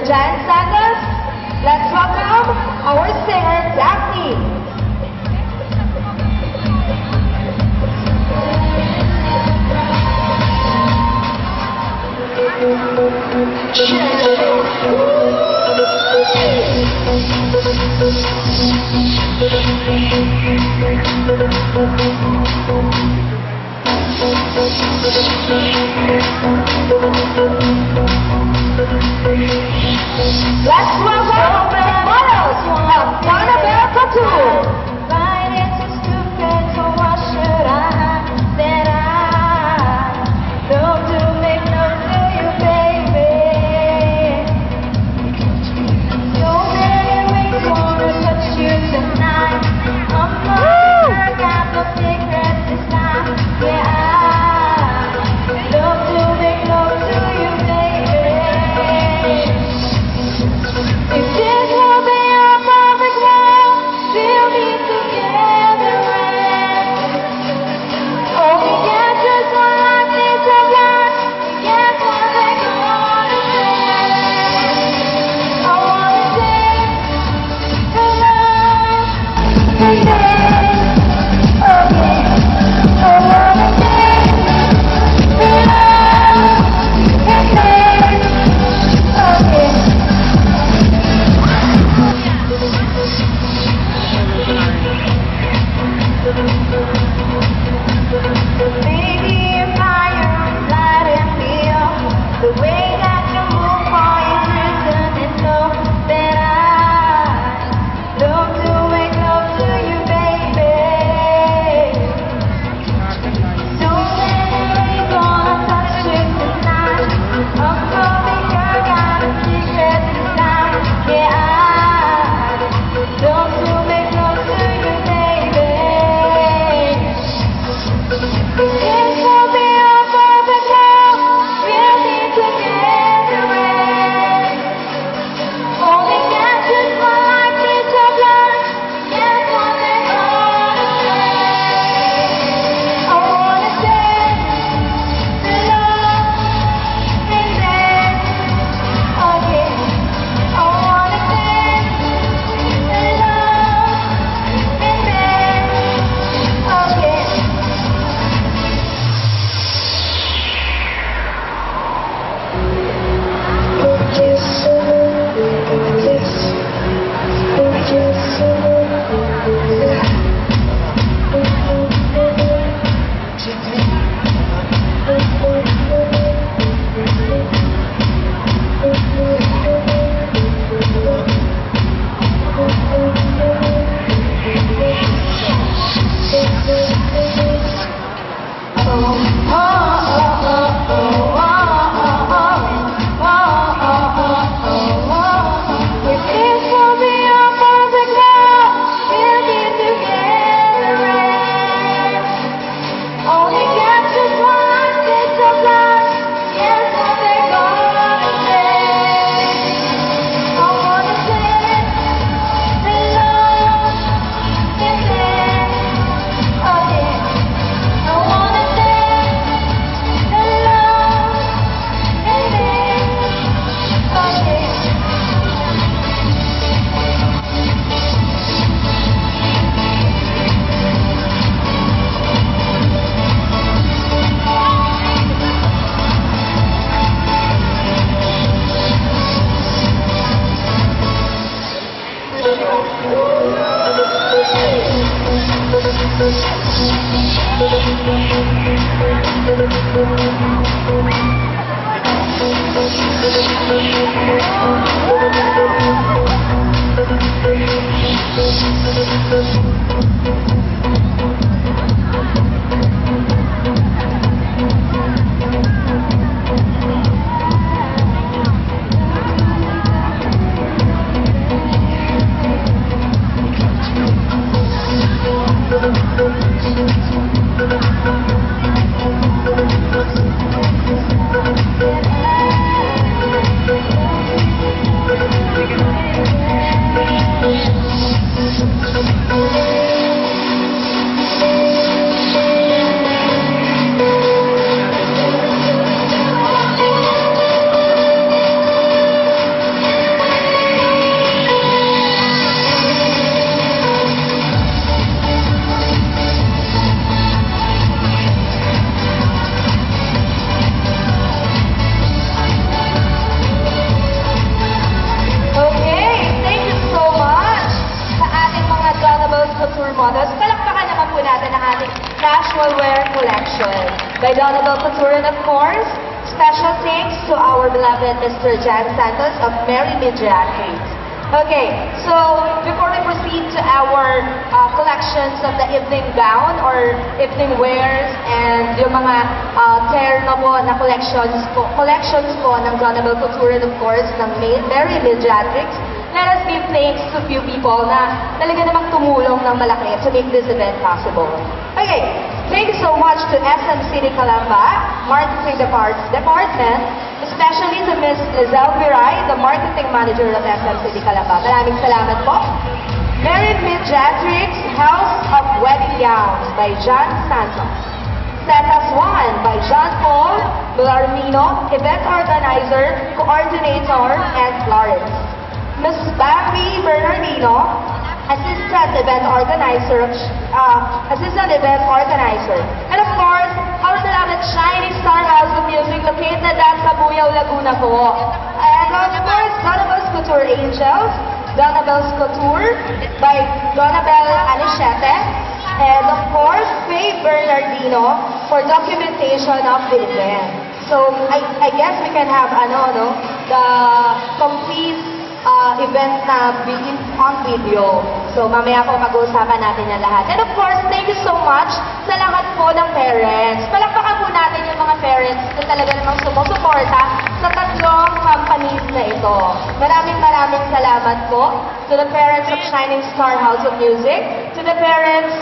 the Giant Sagas, let's welcome our singer, Daphne. Let's welcome the models of Bonnabelle Tattoo. Right, it's so stupid, so why should I that I love to make love to you, baby? So many rings wanna touch you tonight. I'm not got no secrets this time. Yeah, I love to make love to you, collection by Donabel Couture, and of course, special thanks to our beloved Mr. Jan Santos of Mary Midriatrics. Okay, so before we proceed to our collections of the evening gown or evening wears and yung mga terno po na collections po ng Donabel Couture and of course ng Mary Midriatrics, let us give thanks to few people na talaga namang tumulong ng malaki to make this event possible. Okay, thank you so much to SM City Calamba, Marketing Department, especially to Ms. Lizelle Viray, the Marketing Manager of SM City Calamba. Maraming salamat po. Mary Midriatrics House of Wedding Gowns by John Santos. Setas 1 by John Paul Belarmino, Event Organizer, Coordinator, and Florence. Ms. Bambi Bernardino, Assistant Event Organizer. And of course, our beloved Shining Star House of Music located at Cabuyao, Laguna po. And of course, Donabel's Couture Angels, Donabel's Couture by Donabel Anichete. And of course, Faye Bernardino for documentation of the event. So, I guess we can have the complete event na on video. So, mamaya po pag-uusapan natin yan lahat. And of course, thank you so much sa lahat po ng parents. Palakpakan po natin yung mga parents na talaga namang sumusuporta sa tatlong companies na ito. Maraming salamat po to the parents of Shining Star House of Music, to the parents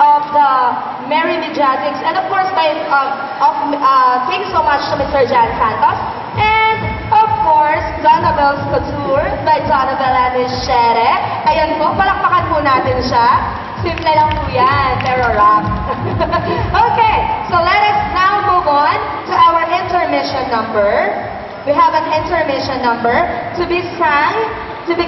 of the Mary Midriatrics, and of course, thank you so much to Mr. Jan Santos, and of course, Donabel's Couture by Donabel Anichete. Ayan po, palakpakan po natin siya. Simple lang po yan, pero rap. Okay, so let us now move on to our intermission number. We have an intermission number to be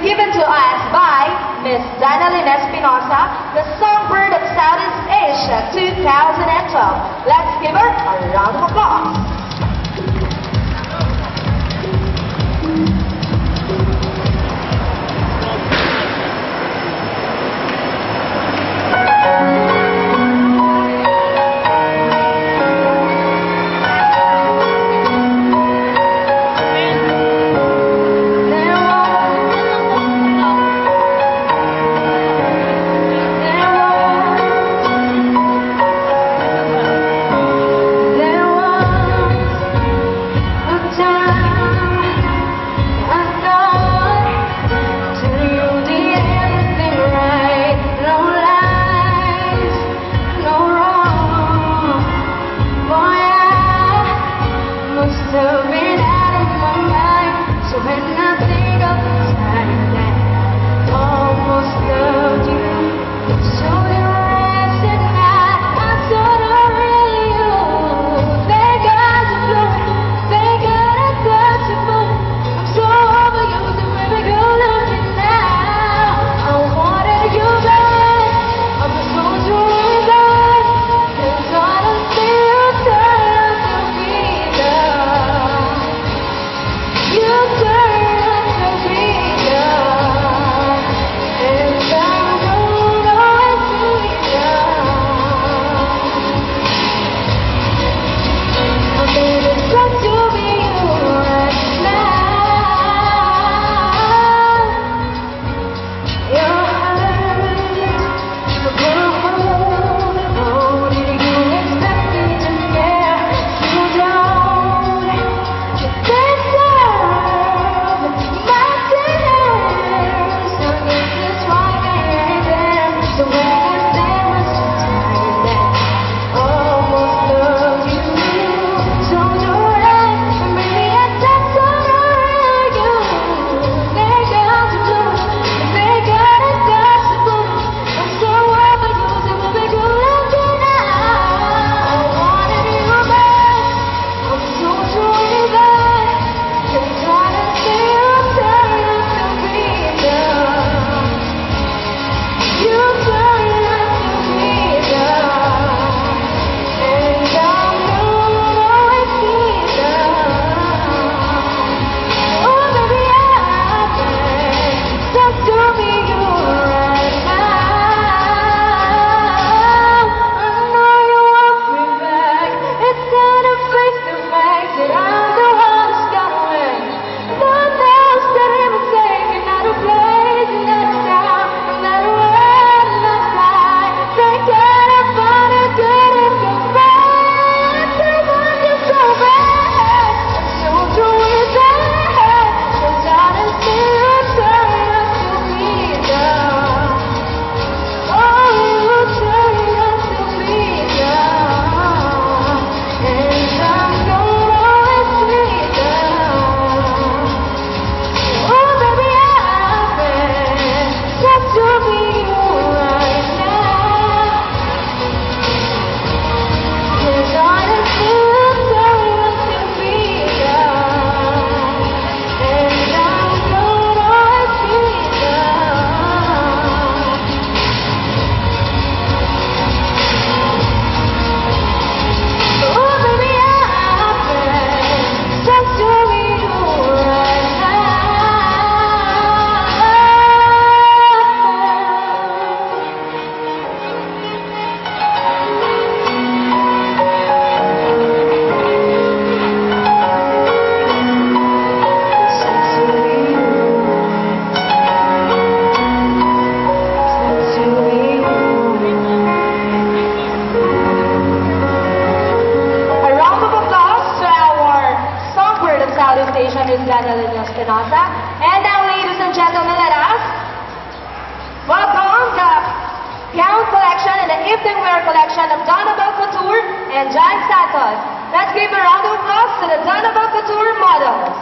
given to us by Miss Danalyn Espinosa, the Songbird of Southeast Asia 2012. Let's give her a round of applause. There by Ms. Madeline Espinosa. And now, ladies and gentlemen, let us welcome the gown collection and the evening wear collection of Donabel Couture and John Santos. Let's give a round of applause to the Donabel Couture models.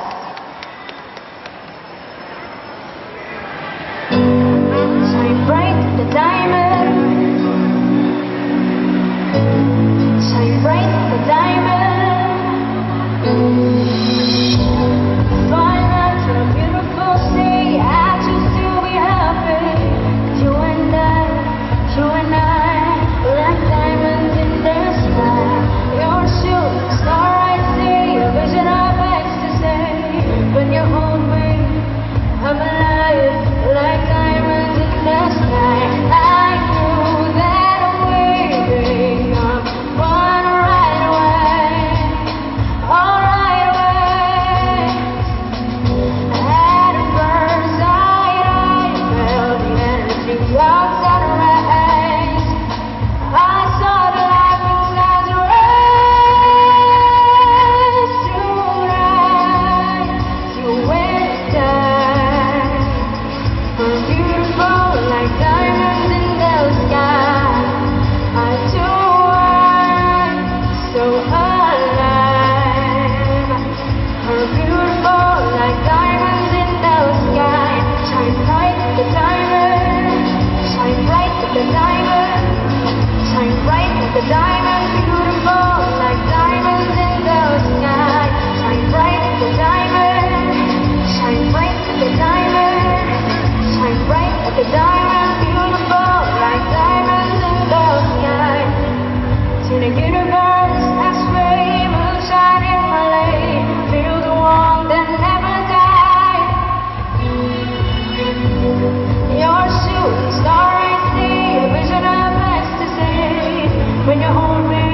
Shine bright the diamond. Shine bright the diamond. Fly back to a beautiful sea. I choose to be happy. You and I, like diamonds in the sky. Your shooting star I see, a vision of ecstasy. When you hold me, I'm alive, like diamonds in the sky. I knew that we become one right away, all right away. At first sight, I felt the energy of sunrise. I saw the life inside your eyes. Tonight, you went down. We're beautiful like diamonds in the sky. I too am so alive. We're beautiful like diamonds in the sky. Shine bright like a diamond. Shine bright like a diamond. Shine bright like a diamond. Beautiful like diamonds in the sky. Shine bright like a diamond. Shine bright like a diamond. Shine bright like a diamond, beautiful like diamonds in the sky. To the universe, X-ray, moonshine in my lane. Feel the warmth that never dies. Your shooting star I see, a vision of ecstasy. When you hold me,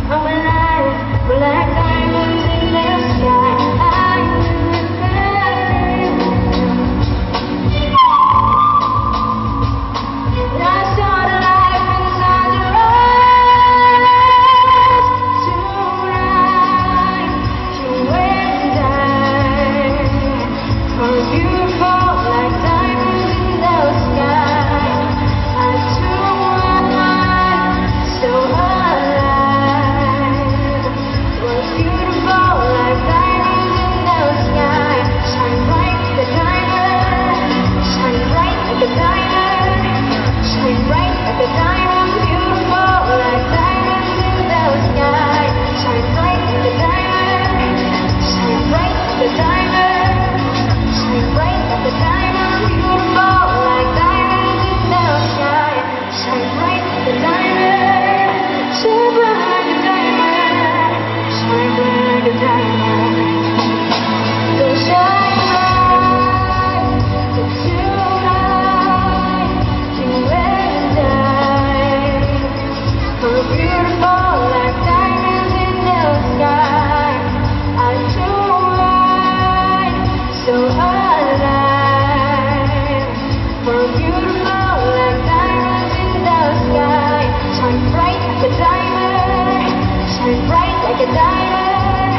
I'm alive, like diamonds in the sky. I knew that. I saw the life inside your eyes. Tonight, you and I are beautiful like diamonds in the sky. I too am so alive. We're beautiful like diamonds in the sky. Shine bright like a diamond. Shine bright like a diamond. Shine bright like a diamond, beautiful like diamonds in the sky. Shine bright like a diamond. Shine bright like a diamond. Shine bright like a diamond, beautiful like diamonds in the sky. Shine bright like a diamond. Shine bright like a diamond. Shine bright like a diamond. So shine bright tonight. You and I are beautiful like diamonds in the sky. I too am so alive. We're beautiful like diamonds in the sky. Shine bright like a diamond. Shine bright like a diamond.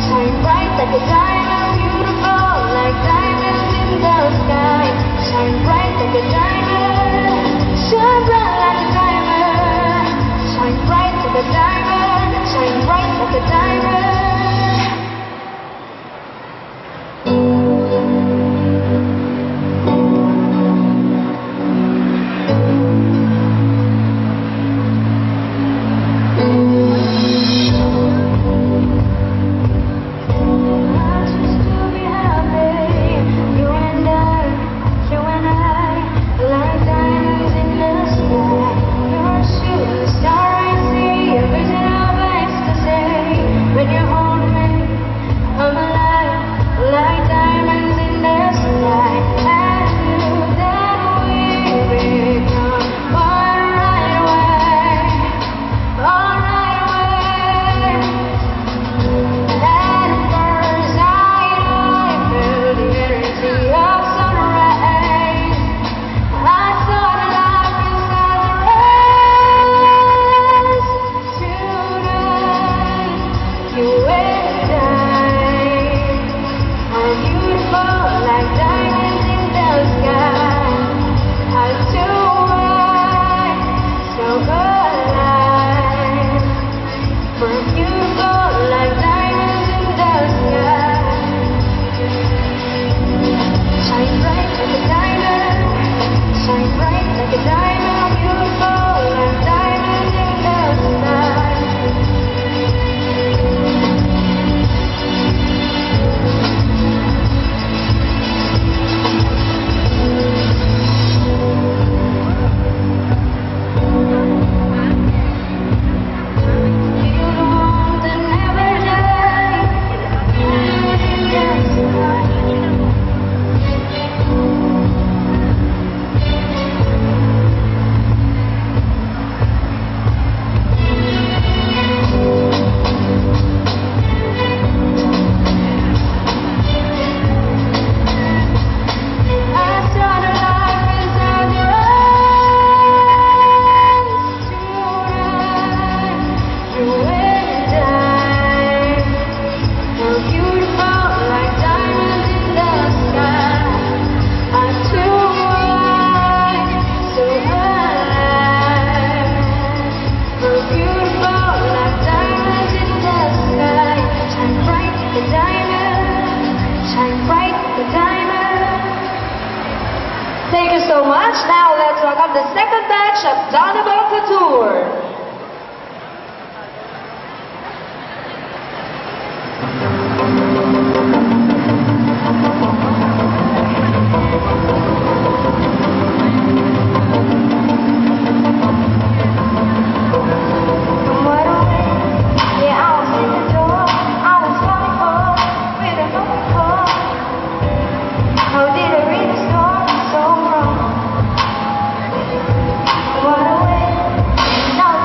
Shine bright like a diamond. Beautiful like diamonds in the sky. Shine bright like a diamond. Shine bright like a diamond. Shine bright like a diamond. Shine bright like a diamond. Star I see, a vision of ecstasy. so much. Now let's welcome the second batch of Donnabelle Couture. Now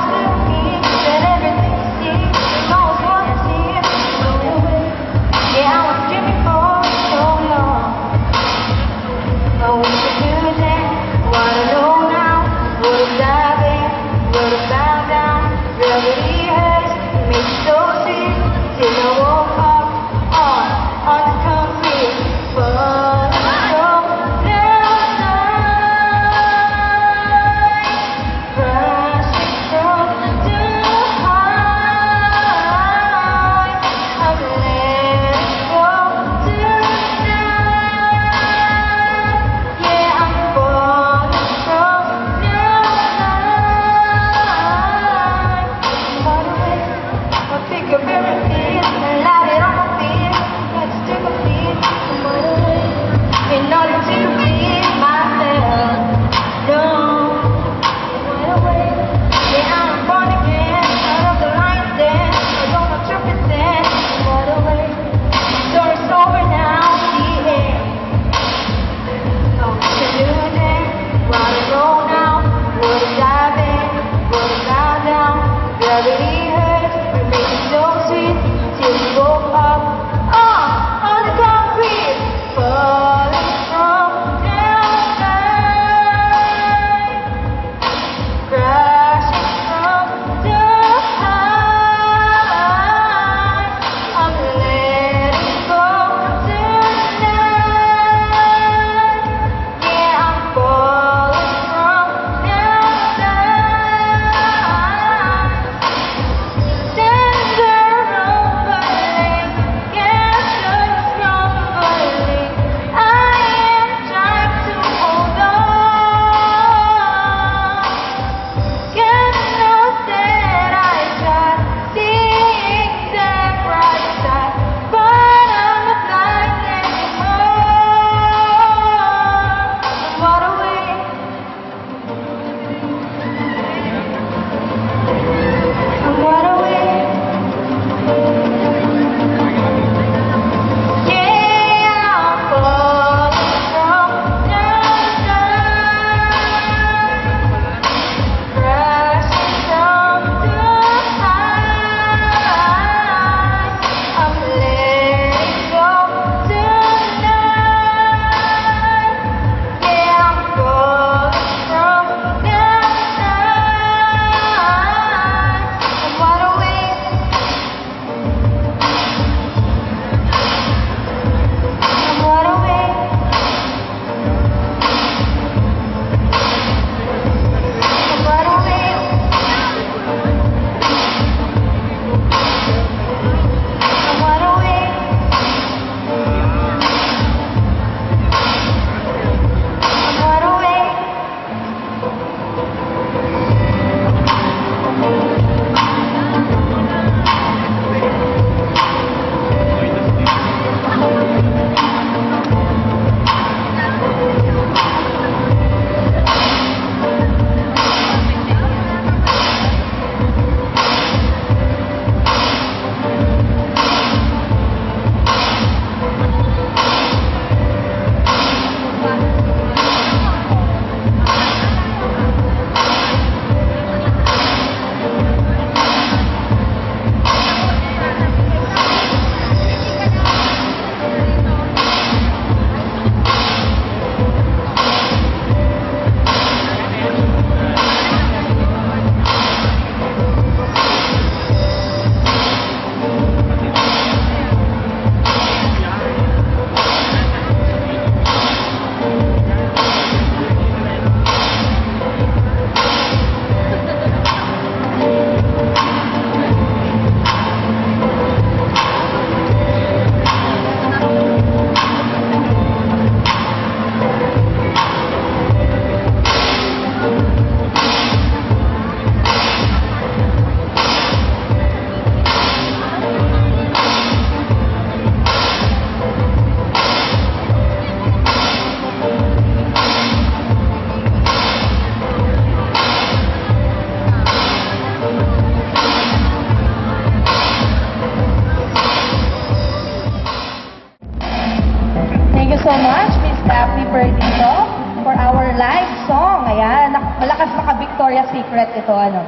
so much, Miss Daphne Perdito, for our live song. Ayan, malakas maka-Victoria's Secret ito, ano.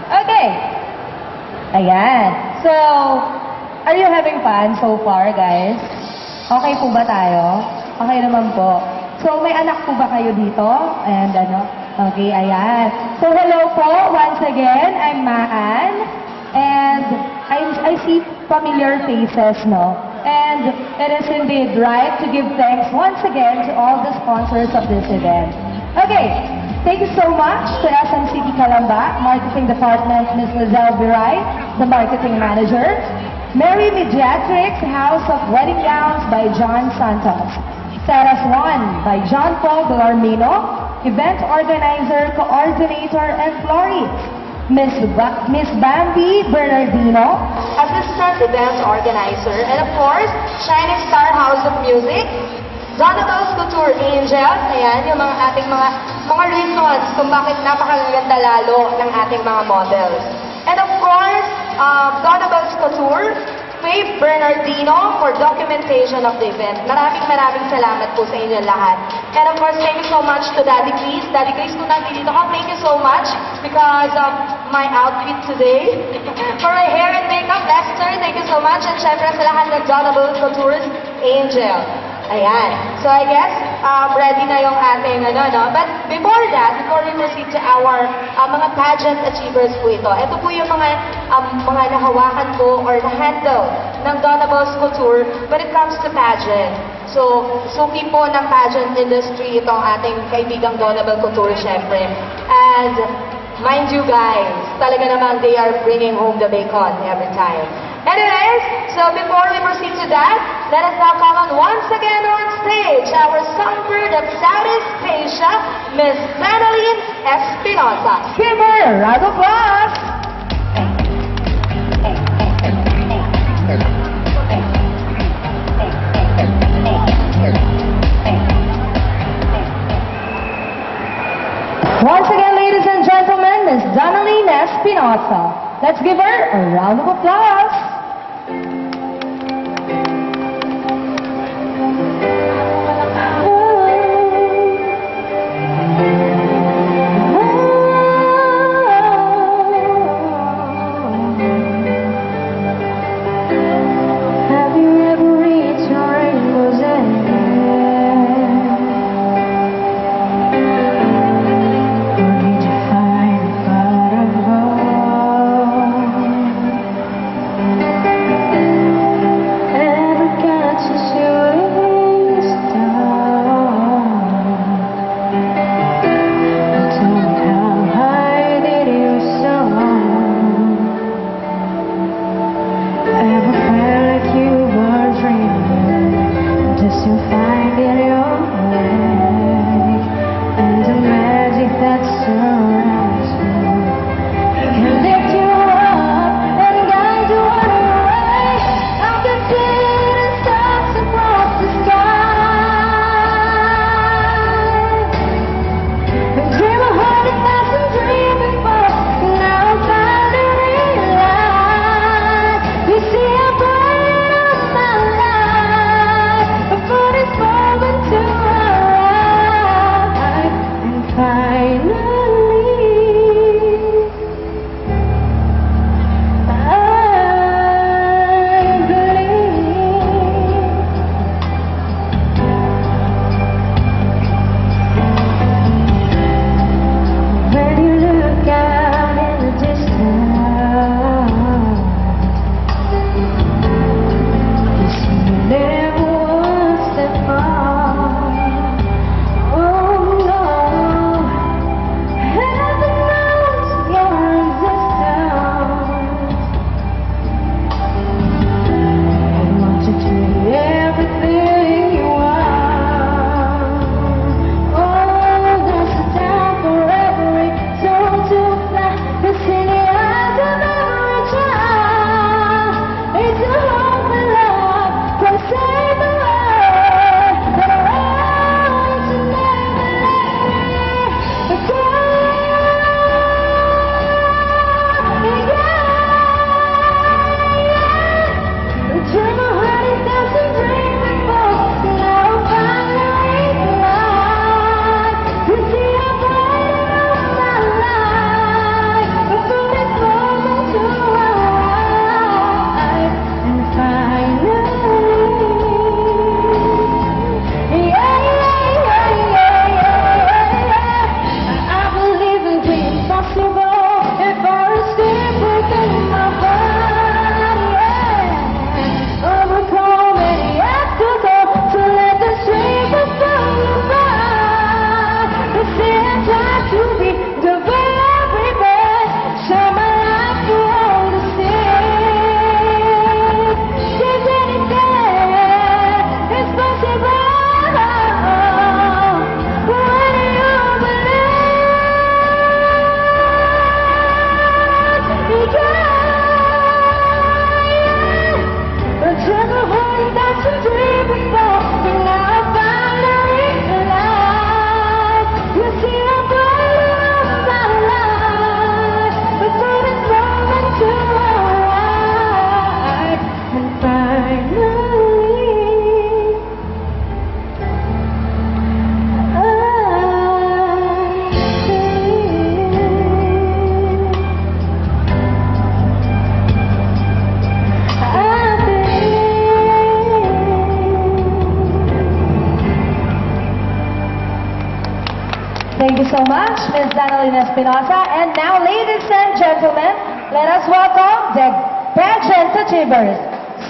Okay. Ayan. So, are you having fun so far, guys? Okay po ba tayo? Okay naman po. So, may anak po ba kayo dito? And ano? Okay, ayan. So, hello po, once again, I'm Maan. And I see familiar faces, no? And it is indeed right to give thanks once again to all the sponsors of this event. Okay, thank you so much to SMCP Calamba, Marketing Department, Ms. Lizelle Biray, the Marketing Manager. Mary Mediatrix, House of Wedding Gowns by John Santos. Sarah's One by John Paul Bellarmino, Event Organizer, Coordinator, and Florist. Miss Bambi Bernardino, Assistant Event Organizer, and of course, Shining Star House of Music, Donabelle's Couture Angels, ayan, yung mga ating mga reasons kung bakit napakaganda lalo ng ating mga models. And of course, Donabelle's Couture, Faith Bernardino for documentation of the event. Maraming salamat po sa inyo lahat. And of course, thank you so much to Daddy Chris. Daddy Chris, kung nandito ka, thank you so much because of my outfit today. For my hair and makeup, Lester, thank you so much. And syempre sa lahat ng Donabelle's Couture's Angel. Ayan. So I guess, ready na yung ating ano, no? But before we proceed to our mga pageant achievers po ito, ito po yung mga nahawakan ko or na-handle ng Donabelle's Couture when it comes to pageant. So, suki po ng pageant industry itong ating kaibigang Donabelle Couture, syempre. And mind you guys, talaga namang they are bringing home the bacon every time. Anyways, so before we proceed to that, let us now come on once again on stage our songbird of Southeast Asia, Miss Madeline Espinosa. Give her a round of applause! Once again, ladies and gentlemen, Miss Donalyn Espinosa. Let's give her a round of applause. Have you ever reached your rainbow's end? Or did you find the pot of gold? so much, Ms. Danalina Espinosa. And now, ladies and gentlemen, let us welcome the pageant achievers,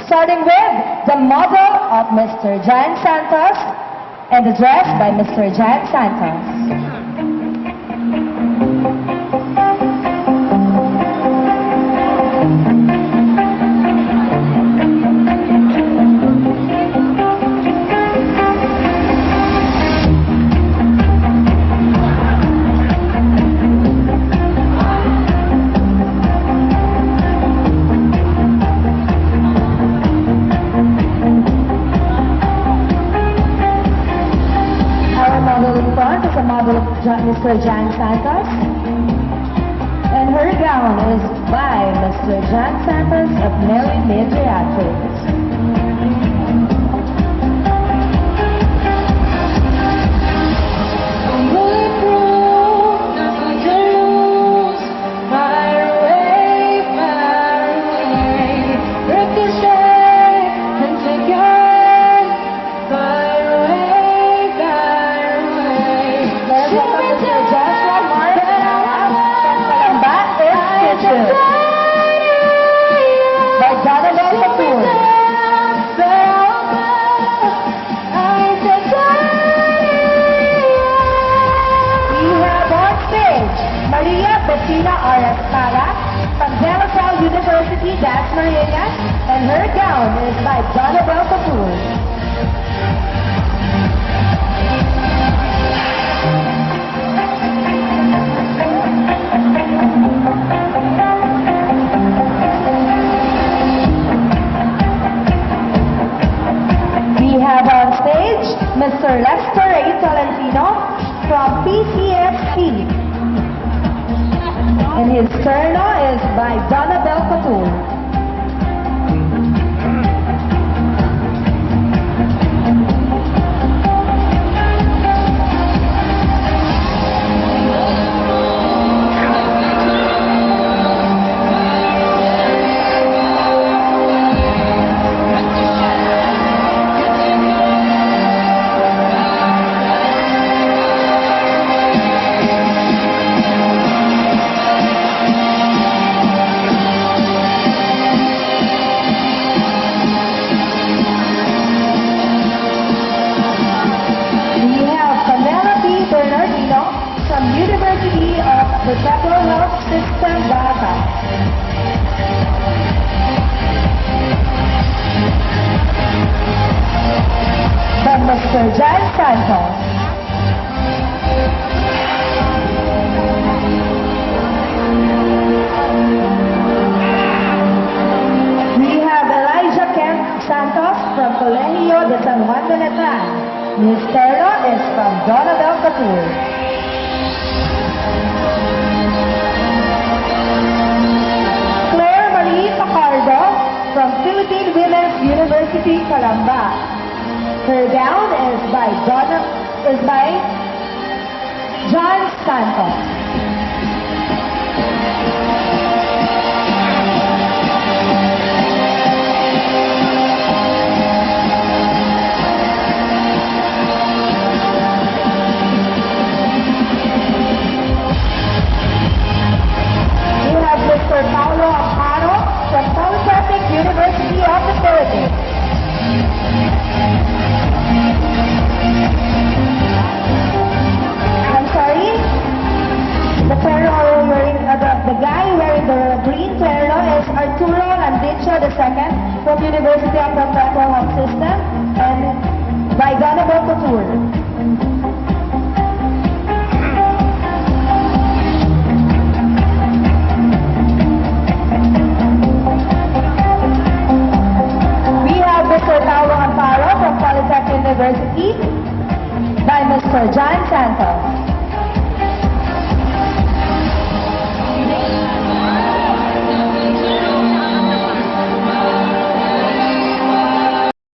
starting with the model of Mr. Jan Santos and the dress by Mr. Jan Santos. Model in front is a model of Mr. Jan Santos, and her gown is by Mr. Jan Santos of Mary Mediatrics. Maria Bettina Arastara from De La Salle University, That's Maria, and her gown is by Jonabel Kapoor. We have on stage Mr. Lester A. Tolentino from PCFC. And his terno is by Jonabel Kapoor. From University of the Federal Health System, Bata. From Mr. Jan Santos. We have Elijah Kemp Santos from Colegio de San Juan de Letran. His terno is from Jonabel Kapoor. From Philippine Women's University, Calamba. Her gown is by John Santos. We have Mr. Paulo Amparo from Polytechnic University of the Philippines. I'm sorry? The guy wearing the green terno is Arturo Landicho II from University of the Federal Health System and by Jonabel Kapoor. Mr. Paulo Amparo from Polytechnic University by Mr. Jan Santos.